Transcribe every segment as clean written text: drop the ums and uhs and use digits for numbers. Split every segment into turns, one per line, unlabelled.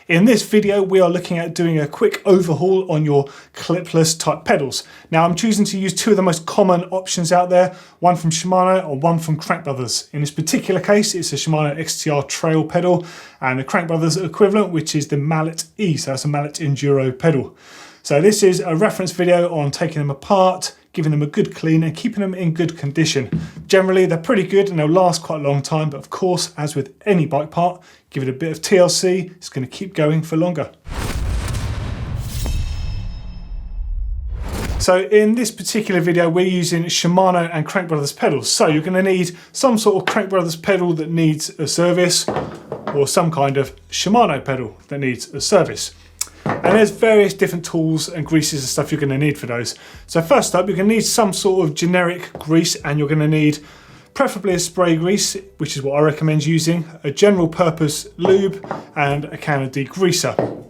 In this video, we are looking at doing a quick overhaul on your clipless type pedals. Now I'm choosing to use two of the most common options out there, one from Shimano or one from crankbrothers. In this particular case, it's a Shimano XTR trail pedal and the crankbrothers equivalent, which is the Mallet E, so that's a Mallet Enduro pedal. So this is a reference video on taking them apart, giving them a good clean and keeping them in good condition. Generally, they're pretty good and they'll last quite a long time, but of course, as with any bike part, give it a bit of TLC, it's going to keep going for longer. So in this particular video, we're using Shimano and crankbrothers pedals. So you're going to need some sort of crankbrothers pedal that needs a service, or some kind of Shimano pedal that needs a service. And there's various different tools and greases and stuff you're going to need for those. So first up, you're going to need some sort of generic grease, and you're going to need preferably a spray grease, which is what I recommend using, a general purpose lube and a can of degreaser.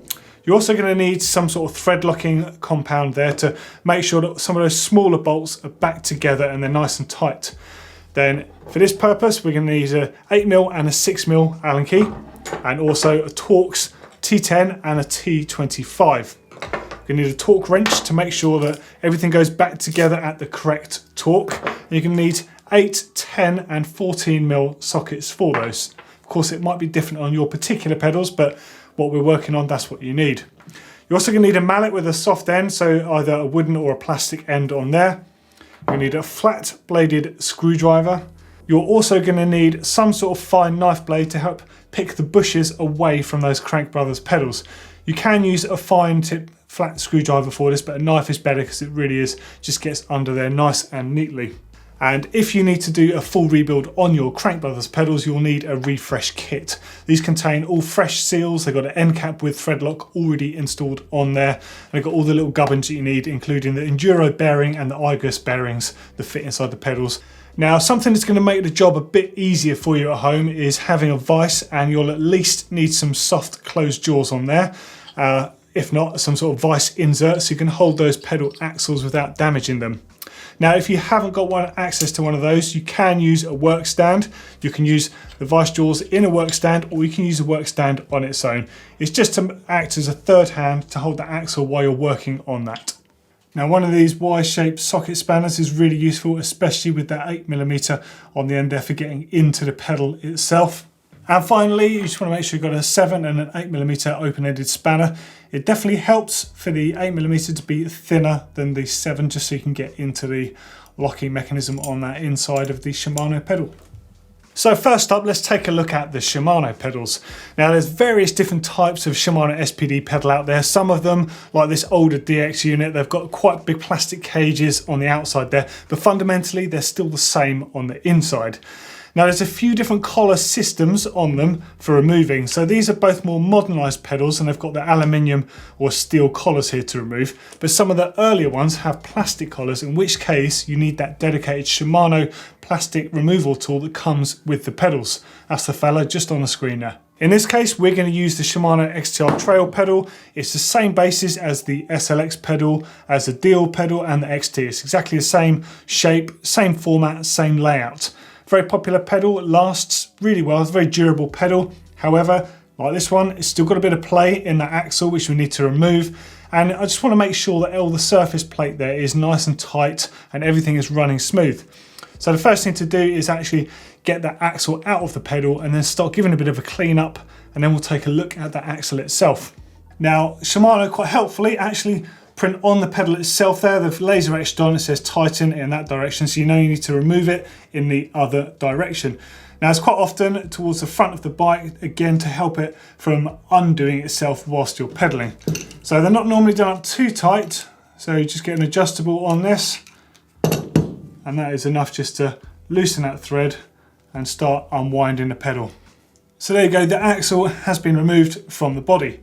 You're also going to need some sort of thread locking compound there to make sure that some of those smaller bolts are back together and they're nice and tight. Then for this purpose, we're going to need a 8mm and a 6mm Allen key, and also a Torx T10 and a T25. You're going to need a torque wrench to make sure that everything goes back together at the correct torque. And you're going to need 8, 10 and 14mm sockets for those. Of course, it might be different on your particular pedals, but what we're working on, that's what you need. You're also going to need a mallet with a soft end, so either a wooden or a plastic end on there. You're going to need a flat bladed screwdriver. You're also going to need some sort of fine knife blade to help pick the bushes away from those crankbrothers pedals. You can use a fine tip flat screwdriver for this, but a knife is better because it really just gets under there nice and neatly. And if you need to do a full rebuild on your crankbrothers pedals, you'll need a refresh kit. These contain all fresh seals. They've got an end cap with thread lock already installed on there. And they've got all the little gubbins that you need, including the enduro bearing and the igus bearings that fit inside the pedals. Now, something that's going to make the job a bit easier for you at home is having a vise, and you'll at least need some soft closed jaws on there. If not, some sort of vise insert so you can hold those pedal axles without damaging them. Now, if you haven't got access to one of those, you can use a work stand. You can use the vice jaws in a work stand, or you can use a work stand on its own. It's just to act as a third hand to hold the axle while you're working on that. Now, one of these Y-shaped socket spanners is really useful, especially with that 8mm on the end there for getting into the pedal itself. And finally, you just want to make sure you've got a 7 and an 8mm open-ended spanner. It definitely helps for the 8mm to be thinner than the 7, just so you can get into the locking mechanism on that inside of the Shimano pedal. So first up, let's take a look at the Shimano pedals. Now there's various different types of Shimano SPD pedal out there. Some of them, like this older DX unit, they've got quite big plastic cages on the outside there, but fundamentally they're still the same on the inside. Now there's a few different collar systems on them for removing. So these are both more modernised pedals, and they've got the aluminium or steel collars here to remove. But some of the earlier ones have plastic collars, in which case you need that dedicated Shimano plastic removal tool that comes with the pedals. That's the fella just on the screen there. In this case, we're going to use the Shimano XTR trail pedal. It's the same basis as the SLX pedal, as the Deal pedal and the XT. It's exactly the same shape, same format, same layout. Very popular pedal, it lasts really well, it's a very durable pedal. However, like this one, it's still got a bit of play in that axle which we need to remove. And I just want to make sure that all the surface plate there is nice and tight and everything is running smooth. So the first thing to do is actually get that axle out of the pedal and then start giving a bit of a clean up, and then we'll take a look at the axle itself. Now, Shimano quite helpfully actually print on the pedal itself there, the laser etched on, it says tighten in that direction, so you know you need to remove it in the other direction. Now it's quite often towards the front of the bike, again to help it from undoing itself whilst you're pedaling. So they're not normally done up too tight, so you just get an adjustable on this, and that is enough just to loosen that thread and start unwinding the pedal. So there you go, the axle has been removed from the body.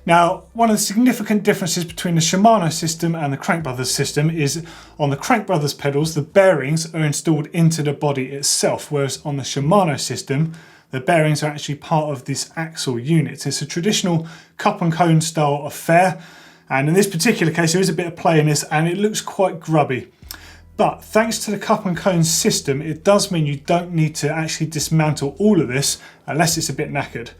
Now, one of the significant differences between the Shimano system and the crankbrothers system is on the crankbrothers pedals, the bearings are installed into the body itself, whereas on the Shimano system, the bearings are actually part of this axle unit. It's a traditional cup and cone style affair, and in this particular case, there is a bit of play in this and it looks quite grubby. But thanks to the cup and cone system, it does mean you don't need to actually dismantle all of this unless it's a bit knackered.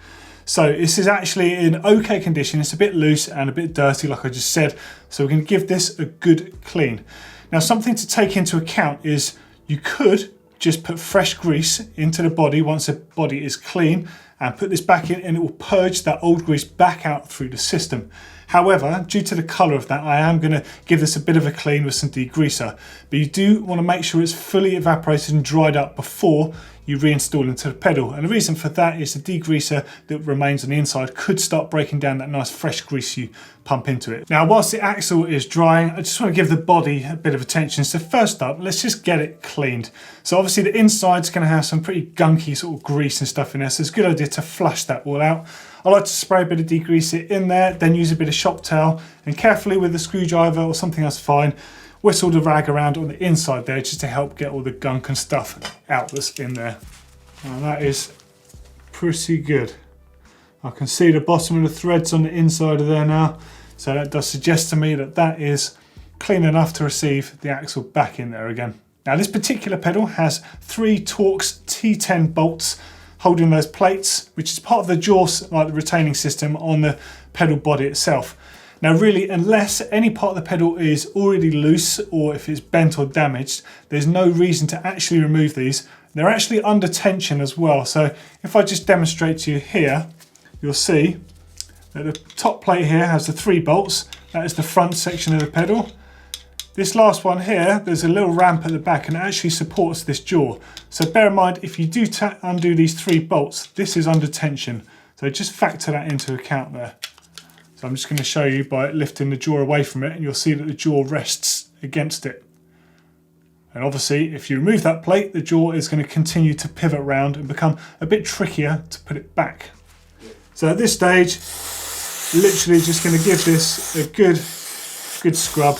So this is actually in okay condition. It's a bit loose and a bit dirty, like I just said. So we're going to give this a good clean. Now, something to take into account is you could just put fresh grease into the body once the body is clean and put this back in, and it will purge that old grease back out through the system. However, due to the colour of that, I am going to give this a bit of a clean with some degreaser. But you do want to make sure it's fully evaporated and dried up before you reinstall into the pedal. And the reason for that is the degreaser that remains on the inside could start breaking down that nice fresh grease you pump into it. Now, whilst the axle is drying, I just want to give the body a bit of attention. So first up, let's just get it cleaned. So obviously the inside's going to have some pretty gunky sort of grease and stuff in there, so it's a good idea to flush that all out. I like to spray a bit of degreaser in there, then use a bit of shop towel, and carefully with a screwdriver or something else fine, whistle the rag around on the inside there just to help get all the gunk and stuff out that's in there. And that is pretty good. I can see the bottom of the threads on the inside of there now, so that does suggest to me that that is clean enough to receive the axle back in there again. Now, this particular pedal has 3 Torx T10 bolts holding those plates, which is part of the jaw, like the retaining system on the pedal body itself. Now really, unless any part of the pedal is already loose or if it's bent or damaged, there's no reason to actually remove these. They're actually under tension as well. So if I just demonstrate to you here, you'll see that the top plate here has the 3 bolts. That is the front section of the pedal. This last one here, there's a little ramp at the back and it actually supports this jaw. So bear in mind, if you do undo these 3 bolts, this is under tension. So just factor that into account there. So I'm just going to show you by lifting the jaw away from it, and you'll see that the jaw rests against it. And obviously, if you remove that plate, the jaw is going to continue to pivot around and become a bit trickier to put it back. So at this stage, literally just going to give this a good scrub.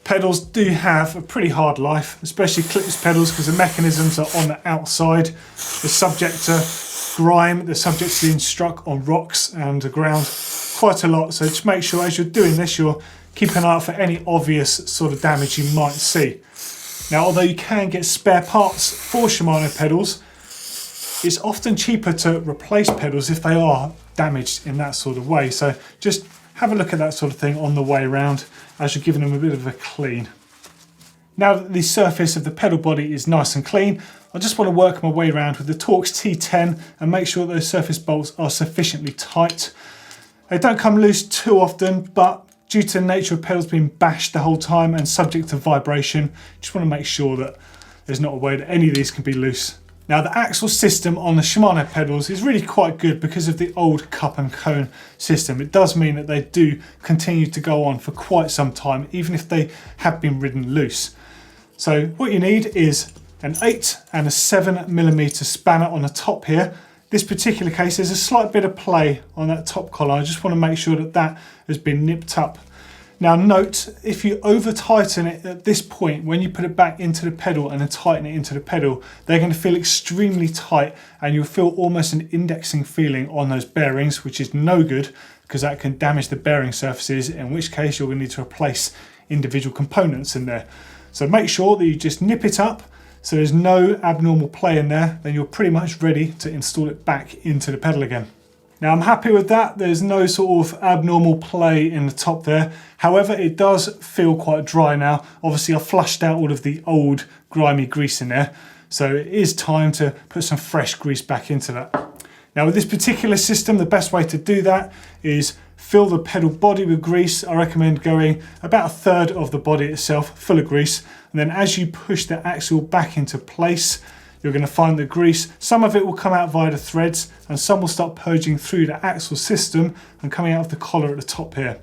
Pedals do have a pretty hard life, especially clipless pedals, because the mechanisms are on the outside. They're subject to grime, they're subject to being struck on rocks and the ground quite a lot. So just make sure as you're doing this, you're keeping an eye out for any obvious sort of damage you might see. Now, although you can get spare parts for Shimano pedals, it's often cheaper to replace pedals if they are damaged in that sort of way. So just have a look at that sort of thing on the way around as you're giving them a bit of a clean. Now that the surface of the pedal body is nice and clean, I just want to work my way around with the Torx T10 and make sure those surface bolts are sufficiently tight. They don't come loose too often, but due to the nature of pedals being bashed the whole time and subject to vibration, just want to make sure that there's not a way that any of these can be loose. Now, the axle system on the Shimano pedals is really quite good because of the old cup and cone system. It does mean that they do continue to go on for quite some time, even if they have been ridden loose. So what you need is an 8 and a 7mm spanner on the top here. This particular case, there's a slight bit of play on that top collar. I just want to make sure that that has been nipped up. Now note, if you over tighten it at this point, when you put it back into the pedal and then tighten it into the pedal, they're going to feel extremely tight and you'll feel almost an indexing feeling on those bearings, which is no good because that can damage the bearing surfaces, in which case you're going to need to replace individual components in there. So make sure that you just nip it up so there's no abnormal play in there, then you're pretty much ready to install it back into the pedal again. Now I'm happy with that. There's no sort of abnormal play in the top there. However, it does feel quite dry now. Obviously I flushed out all of the old grimy grease in there. So it is time to put some fresh grease back into that. Now with this particular system, the best way to do that is fill the pedal body with grease. I recommend going about 1/3 of the body itself full of grease. And then as you push the axle back into place, you're going to find the grease. Some of it will come out via the threads and some will start purging through the axle system and coming out of the collar at the top here.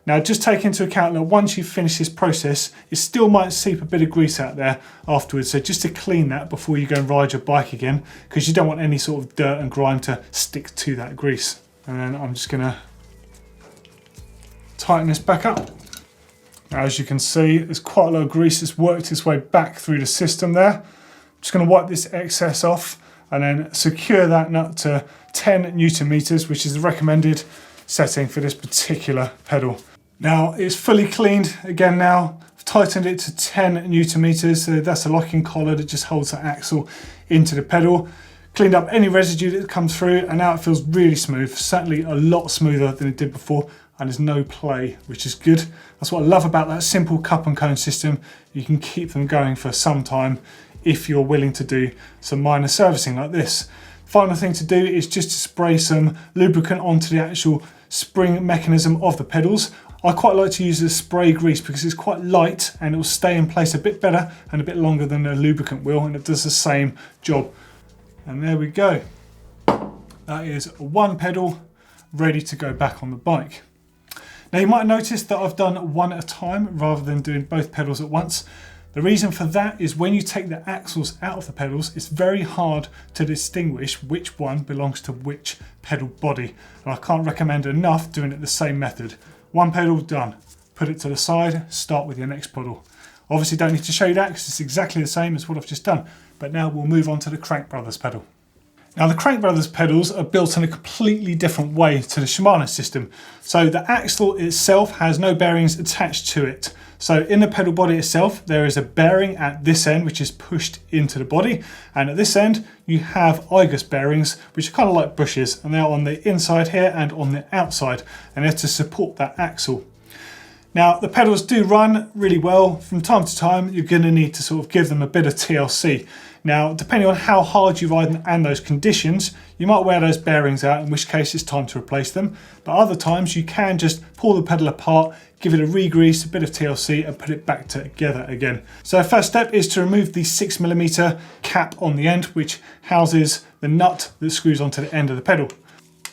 Now just take into account that once you finish this process, it still might seep a bit of grease out there afterwards. So just to clean that before you go and ride your bike again, because you don't want any sort of dirt and grime to stick to that grease. And then I'm just going to tighten this back up. Now, as you can see, there's quite a lot of grease that's worked its way back through the system there. Just going to wipe this excess off and then secure that nut to 10 Newton meters, which is the recommended setting for this particular pedal. Now it's fully cleaned again now. I've tightened it to 10 Newton meters, so that's a locking collar that just holds the axle into the pedal. Cleaned up any residue that comes through, and now it feels really smooth, certainly a lot smoother than it did before, and there's no play, which is good. That's what I love about that simple cup and cone system. You can keep them going for some time if you're willing to do some minor servicing like this. Final thing to do is just to spray some lubricant onto the actual spring mechanism of the pedals. I quite like to use the spray grease because it's quite light and it will stay in place a bit better and a bit longer than a lubricant will, and it does the same job. And there we go. That is one pedal ready to go back on the bike. Now you might notice that I've done one at a time rather than doing both pedals at once. The reason for that is when you take the axles out of the pedals, it's very hard to distinguish which one belongs to which pedal body. And I can't recommend enough doing it the same method. One pedal done, put it to the side, start with your next pedal. Obviously don't need to show you that because it's exactly the same as what I've just done. But now we'll move on to the crankbrothers pedal. Now the crankbrothers pedals are built in a completely different way to the Shimano system. So the axle itself has no bearings attached to it. So in the pedal body itself, there is a bearing at this end which is pushed into the body, and at this end you have IGUS bearings which are kind of like bushes, and they're on the inside here and on the outside, and they're to support that axle. Now the pedals do run really well. From time to time you're going to need to sort of give them a bit of TLC. Now depending on how hard you ride and those conditions, you might wear those bearings out, in which case it's time to replace them. But other times you can just pull the pedal apart, give it a re-grease, a bit of TLC, and put it back together again. So first step is to remove the 6mm cap on the end, which houses the nut that screws onto the end of the pedal.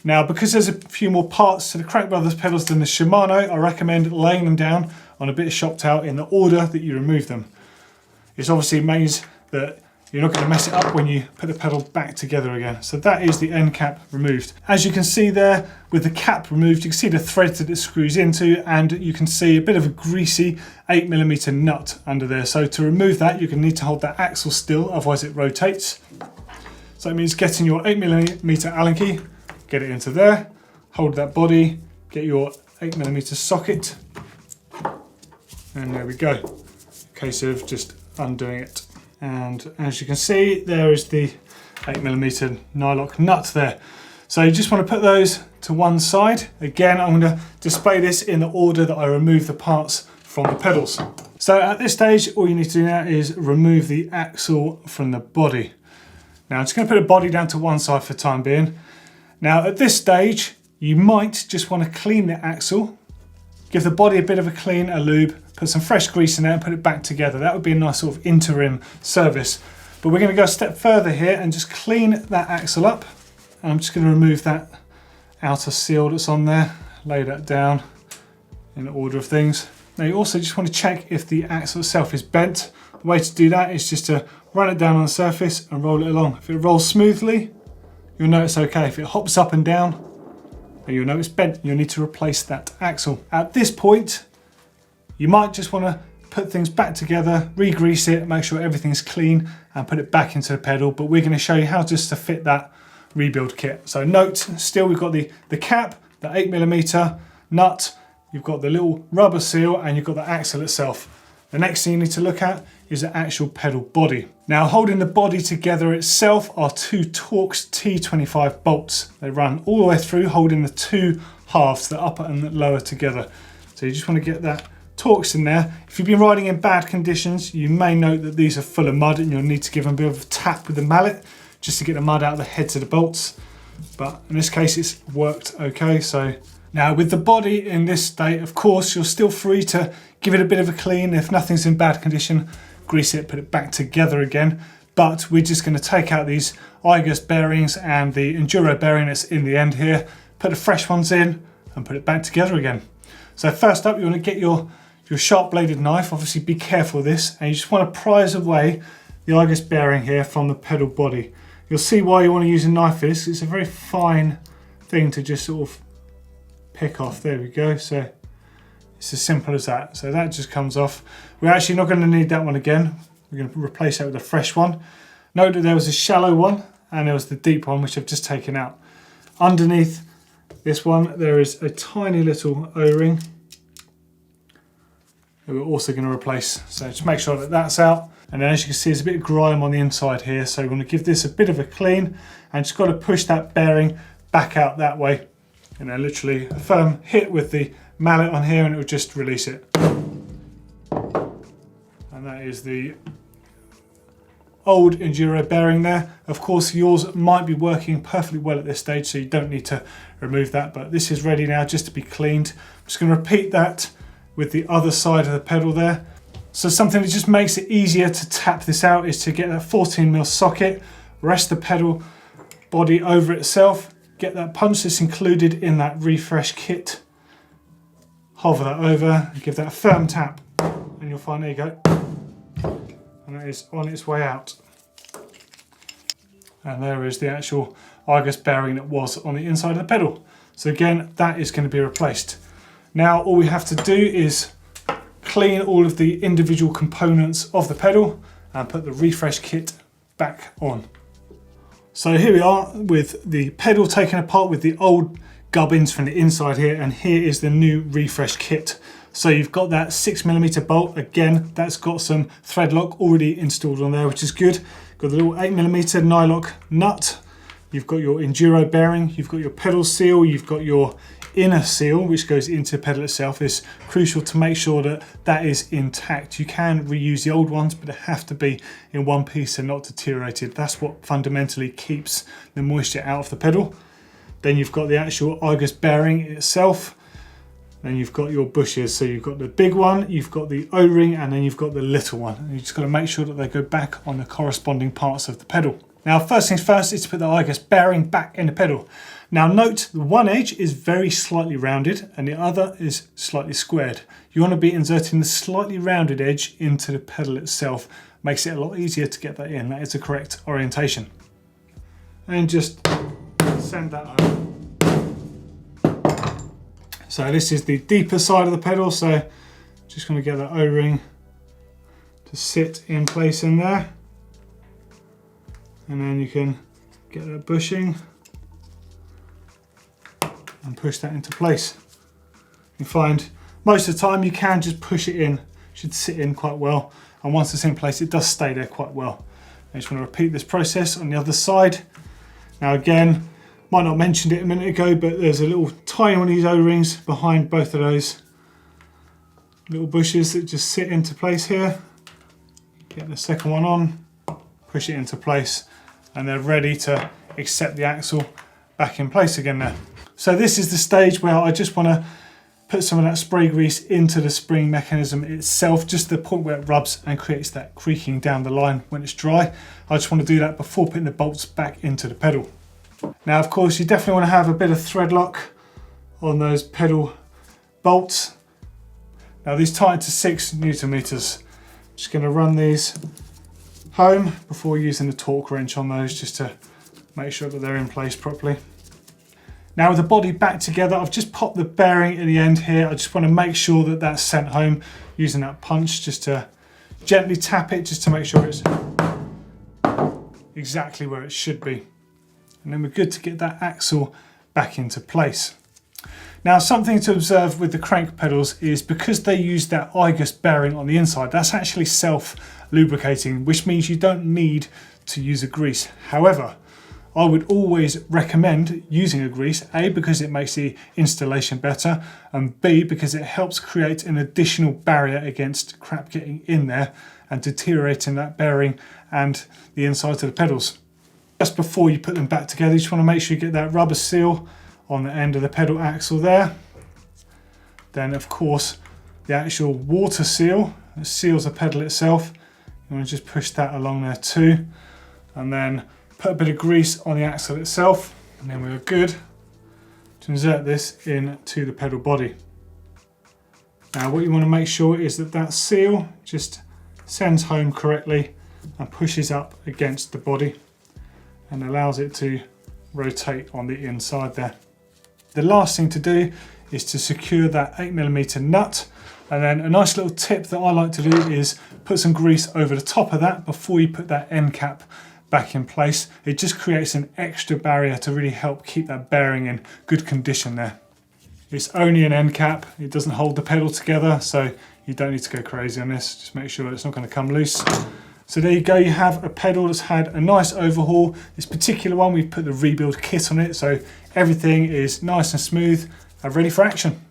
Now, because there's a few more parts to the crankbrothers pedals than the Shimano, I recommend laying them down on a bit of shop towel in the order that you remove them. It obviously means that you're not going to mess it up when you put the pedal back together again. So that is the end cap removed. As you can see there, with the cap removed, you can see the threads that it screws into, and you can see a bit of a greasy 8mm nut under there. So to remove that, you're going to need to hold that axle still, otherwise it rotates. So it means getting your 8mm Allen key, get it into there, hold that body, get your 8mm socket, and there we go. Case of just undoing it. And as you can see, there is the 8mm nylock nut there. So you just want to put those to one side. Again, I'm going to display this in the order that I remove the parts from the pedals. So at this stage, all you need to do now is remove the axle from the body. Now I'm just going to put the body down to one side for the time being. Now at this stage, you might just want to clean the axle, give the body a bit of a clean, a lube, put some fresh grease in there and put it back together. That would be a nice sort of interim service. But we're going to go a step further here and just clean that axle up. And I'm just going to remove that outer seal that's on there, lay that down in order of things. Now you also just want to check if the axle itself is bent. The way to do that is just to run it down on the surface and roll it along. If it rolls smoothly, you'll know it's okay. If it hops up and down, you'll know it's bent. You'll need to replace that axle. At this point, you might just want to put things back together, re-grease it, make sure everything's clean, and put it back into the pedal. But we're going to show you how just to fit that rebuild kit. So note, still we've got the cap, the 8mm nut, you've got the little rubber seal, and you've got the axle itself. The next thing you need to look at is the actual pedal body. Now holding the body together itself are two Torx T25 bolts. They run all the way through, holding the two halves, the upper and the lower together. So you just want to get that Torx in there. If you've been riding in bad conditions, you may note that these are full of mud and you'll need to give them a bit of a tap with the mallet just to get the mud out of the heads of the bolts. But in this case, it's worked okay. So now with the body in this state, of course, you're still free to give it a bit of a clean. If nothing's in bad condition, grease it, put it back together again. But we're just going to take out these IGUS bearings and the Enduro bearing that's in the end here, put the fresh ones in and put it back together again. So first up, you want to get your sharp bladed knife. Obviously be careful of this, and you just want to prise away the IGUS bearing here from the pedal body. You'll see why you want to use a knife for this. It's a very fine thing to just sort of pick off. There we go. So it's as simple as that. So that just comes off. We're actually not going to need that one again. We're going to replace that with a fresh one. Note that there was a shallow one and there was the deep one, which I've just taken out. Underneath this one, there is a tiny little O-ring. that we're also going to replace. So just make sure that that's out. And then as you can see, there's a bit of grime on the inside here. So we're going to give this a bit of a clean and just got to push that bearing back out that way. And then literally a firm hit with the mallet on here and it will just release it. And that is the old Enduro bearing there. Of course, yours might be working perfectly well at this stage, so you don't need to remove that, but this is ready now just to be cleaned. I'm just going to repeat that with the other side of the pedal there. So something that just makes it easier to tap this out is to get that 14mm socket, rest the pedal body over itself, get that punch that's included in that refresh kit, hover that over, give that a firm tap, and you'll find, there you go, and that is on its way out. And there is the actual Argus bearing that was on the inside of the pedal. So again, that is going to be replaced. Now all we have to do is clean all of the individual components of the pedal and put the refresh kit back on. So here we are with the pedal taken apart with the old gubbins from the inside here, and here is the new refresh kit. So you've got that 6mm bolt, again that's got some thread lock already installed on there, which is good. Got the little 8mm nylock nut, you've got your Enduro bearing, you've got your pedal seal, you've got your inner seal which goes into the pedal itself. It's crucial to make sure that that is intact. You can reuse the old ones, but they have to be in one piece and not deteriorated. That's what fundamentally keeps the moisture out of the pedal. Then you've got the actual Argus bearing itself. Then you've got your bushes. So you've got the big one, you've got the O-ring, and then you've got the little one. And you just got to make sure that they go back on the corresponding parts of the pedal. Now, first things first is to put the Argus bearing back in the pedal. Now note, the one edge is very slightly rounded and the other is slightly squared. You want to be inserting the slightly rounded edge into the pedal itself. Makes it a lot easier to get that in. That is the correct orientation. And just send that over. So this is the deeper side of the pedal, so just going to get that O-ring to sit in place in there. And then you can get that bushing and push that into place. You find most of the time you can just push it in, it should sit in quite well, and once it's in place it does stay there quite well. I just want to repeat this process on the other side. Now again, might not have mentioned it a minute ago, but there's a little tiny one of these O-rings behind both of those little bushes that just sit into place here. Get the second one on, push it into place, and they're ready to accept the axle back in place again there. So this is the stage where I just want to put some of that spray grease into the spring mechanism itself, just to the point where it rubs and creates that creaking down the line when it's dry. I just want to do that before putting the bolts back into the pedal. Now of course you definitely want to have a bit of thread lock on those pedal bolts. Now these tighten to 6 Newton meters. Just going to run these home before using the torque wrench on those, just to make sure that they're in place properly. Now with the body back together, I've just popped the bearing at the end here. I just want to make sure that that's sent home using that punch, just to gently tap it, just to make sure it's exactly where it should be. And then we're good to get that axle back into place. Now something to observe with the crank pedals is because they use that Argus bearing on the inside, that's actually self-lubricating, which means you don't need to use a grease. However, I would always recommend using a grease, A, because it makes the installation better, and B, because it helps create an additional barrier against crap getting in there and deteriorating that bearing and the insides of the pedals. Just before you put them back together, you just want to make sure you get that rubber seal on the end of the pedal axle there. Then of course the actual water seal that seals the pedal itself, you want to just push that along there too, and then put a bit of grease on the axle itself, and then we're good to insert this into the pedal body. Now what you want to make sure is that that seal just sends home correctly and pushes up against the body and allows it to rotate on the inside there. The last thing to do is to secure that 8mm nut, and then a nice little tip that I like to do is put some grease over the top of that before you put that end cap back in place. It just creates an extra barrier to really help keep that bearing in good condition there. It's only an end cap. It doesn't hold the pedal together, so you don't need to go crazy on this. Just make sure it's not going to come loose. So there you go, you have a pedal that's had a nice overhaul. This particular one, we've put the rebuild kit on it, so everything is nice and smooth and ready for action.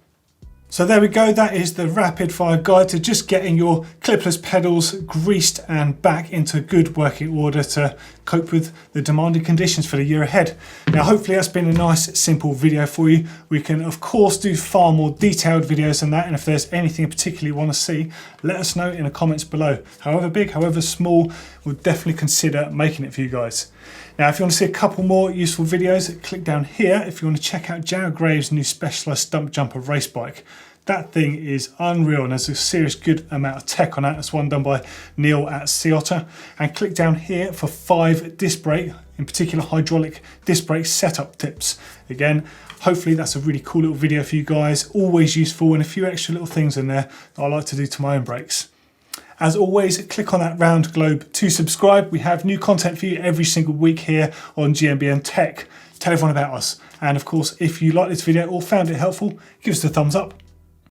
So there we go, that is the rapid fire guide to just getting your clipless pedals greased and back into good working order to cope with the demanding conditions for the year ahead. Now hopefully that's been a nice simple video for you. We can of course do far more detailed videos than that, and if there's anything in particular you want to see, let us know in the comments below. However big, however small, we'll definitely consider making it for you guys. Now if you want to see a couple more useful videos, click down here if you want to check out Jared Graves' new Specialized Stump Jumper race bike. That thing is unreal, and there's a serious good amount of tech on that. That's one done by Neil at Sea Otter. And click down here for 5 disc brake, in particular hydraulic disc brake setup tips. Again, hopefully that's a really cool little video for you guys, always useful, and a few extra little things in there that I like to do to my own brakes. As always, click on that round globe to subscribe. We have new content for you every single week here on GMBN Tech. Tell everyone about us. And of course, if you like this video or found it helpful, give us a thumbs up.